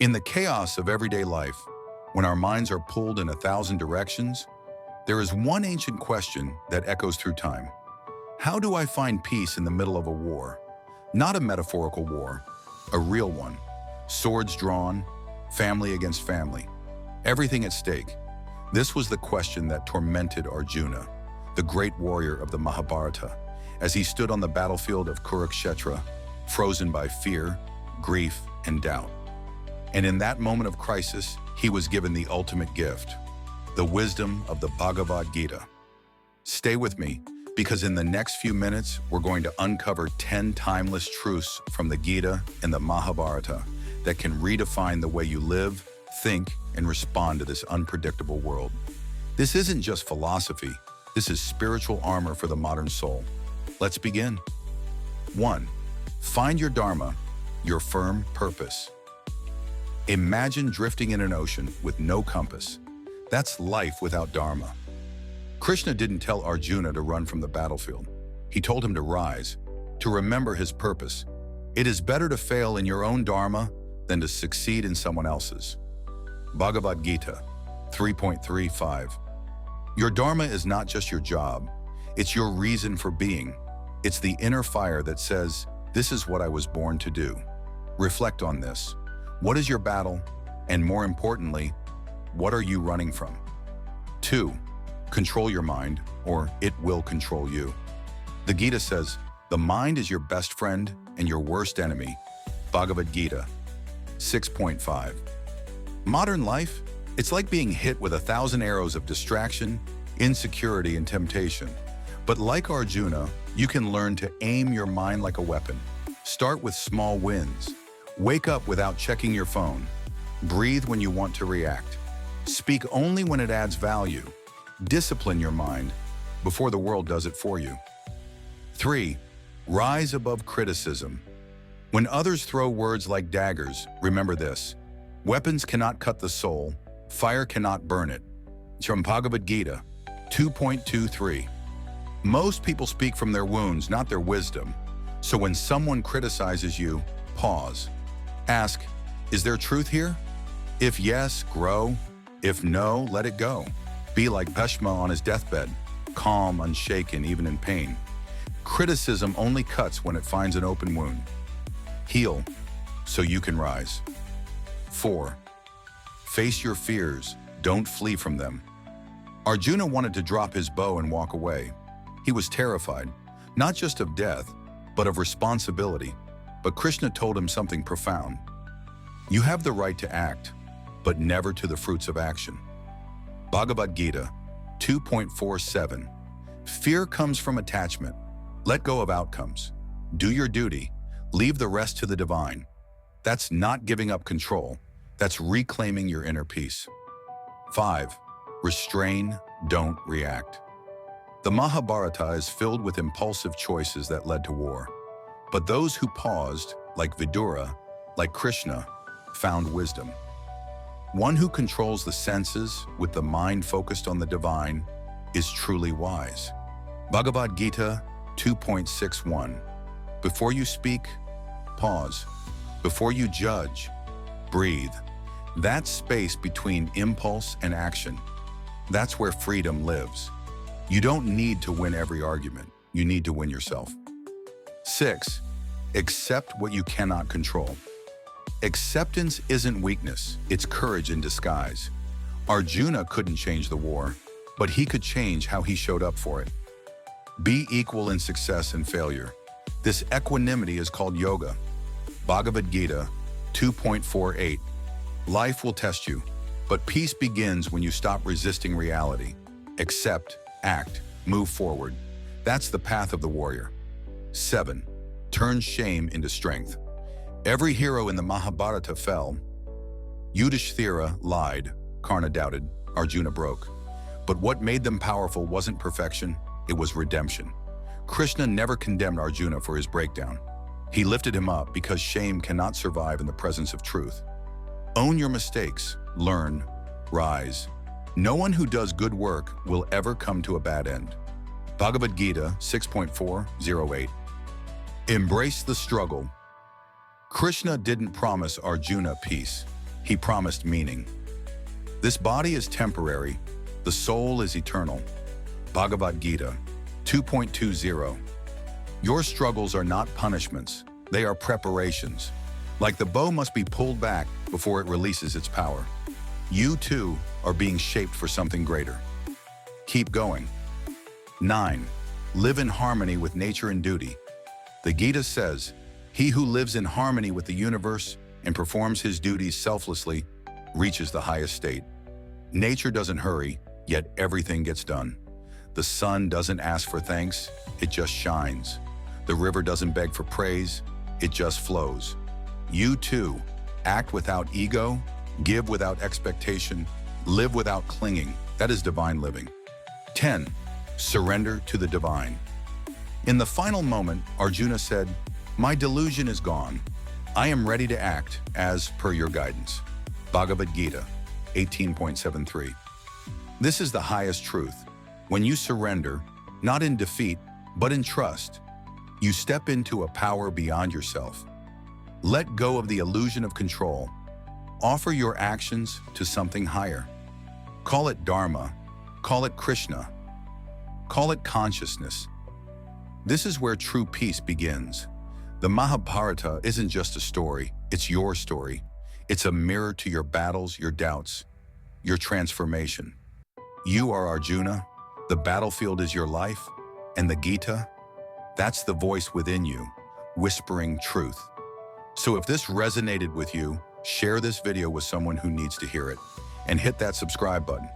In the chaos of everyday life, when our minds are pulled in 1,000 directions, there is one ancient question that echoes through time. How do I find peace in the middle of a war? Not a metaphorical war, a real one. Swords drawn, family against family, everything at stake. This was the question that tormented Arjuna, the great warrior of the Mahabharata, as he stood on the battlefield of Kurukshetra, frozen by fear, grief, and doubt. And in that moment of crisis, he was given the ultimate gift, the wisdom of the Bhagavad Gita. Stay with me, because in the next few minutes, we're going to uncover 10 timeless truths from the Gita and the Mahabharata that can redefine the way you live, think, and respond to this unpredictable world. This isn't just philosophy, this is spiritual armor for the modern soul. Let's begin. 1. Find your Dharma, your firm purpose. Imagine drifting in an ocean with no compass. That's life without Dharma. Krishna didn't tell Arjuna to run from the battlefield. He told him to rise, to remember his purpose. It is better to fail in your own Dharma than to succeed in someone else's. Bhagavad Gita 3.35. Your Dharma is not just your job. It's your reason for being. It's the inner fire that says, this is what I was born to do. Reflect on this. What is your battle? And more importantly, what are you running from? 2. Control your mind, or it will control you. The Gita says, the mind is your best friend and your worst enemy. Bhagavad Gita 6.5. Modern life, it's like being hit with 1,000 arrows of distraction, insecurity, and temptation. But like Arjuna, you can learn to aim your mind like a weapon. Start with small wins. Wake up without checking your phone. Breathe when you want to react. Speak only when it adds value. Discipline your mind before the world does it for you. 3. Rise above criticism. When others throw words like daggers, remember this. Weapons cannot cut the soul. Fire cannot burn it. It's from Bhagavad Gita 2.23. Most people speak from their wounds, not their wisdom. So when someone criticizes you, pause. Ask, is there truth here? If yes, grow. If no, let it go. Be like Bhishma on his deathbed, calm, unshaken, even in pain. Criticism only cuts when it finds an open wound. Heal, so you can rise. 4. Face your fears, don't flee from them. Arjuna wanted to drop his bow and walk away. He was terrified, not just of death, but of responsibility. But Krishna told him something profound. You have the right to act, but never to the fruits of action. Bhagavad Gita 2.47. Fear comes from attachment. Let go of outcomes. Do your duty. Leave the rest to the divine. That's not giving up control. That's reclaiming your inner peace. 5. Restrain, don't react. The Mahabharata is filled with impulsive choices that led to war. But those who paused, like Vidura, like Krishna, found wisdom. One who controls the senses with the mind focused on the divine is truly wise. Bhagavad Gita 2.61. Before you speak, pause. Before you judge, breathe. That space between impulse and action, that's where freedom lives. You don't need to win every argument. You need to win yourself. 6. Accept what you cannot control. Acceptance isn't weakness, it's courage in disguise. Arjuna couldn't change the war, but he could change how he showed up for it. Be equal in success and failure. This equanimity is called yoga. Bhagavad Gita 2.48. Life will test you, but peace begins when you stop resisting reality. Accept, act, move forward. That's the path of the warrior. 7. Turn shame into strength. Every hero in the Mahabharata fell. Yudhishthira lied, Karna doubted, Arjuna broke. But what made them powerful wasn't perfection, it was redemption. Krishna never condemned Arjuna for his breakdown. He lifted him up because shame cannot survive in the presence of truth. Own your mistakes, learn, rise. No one who does good work will ever come to a bad end. Bhagavad Gita 6.408. Embrace the struggle. Krishna didn't promise Arjuna peace. He promised meaning. This body is temporary, the soul is eternal. Bhagavad Gita 2.20. Your struggles are not punishments, they are preparations. Like the bow must be pulled back before it releases its power. You too are being shaped for something greater. Keep going. 9. Live in harmony with nature and duty. The Gita says, "He who lives in harmony with the universe and performs his duties selflessly reaches the highest state." Nature doesn't hurry, yet everything gets done. The sun doesn't ask for thanks, it just shines. The river doesn't beg for praise, it just flows. You too, act without ego, give without expectation, live without clinging. That is divine living. 10. Surrender to the divine. In the final moment, Arjuna said, "My delusion is gone. I am ready to act as per your guidance." Bhagavad Gita 18.73. This is the highest truth. When you surrender, not in defeat, but in trust, you step into a power beyond yourself. Let go of the illusion of control. Offer your actions to something higher. Call it Dharma, call it Krishna, call it consciousness. This is where true peace begins. The Mahabharata isn't just a story, it's your story. It's a mirror to your battles, your doubts, your transformation. You are Arjuna, the battlefield is your life, and the Gita, that's the voice within you, whispering truth. So if this resonated with you, share this video with someone who needs to hear it, and hit that subscribe button,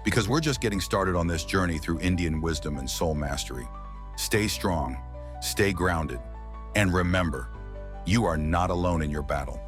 because we're just getting started on this journey through Indian wisdom and soul mastery. Stay strong, stay grounded, and remember, you are not alone in your battle.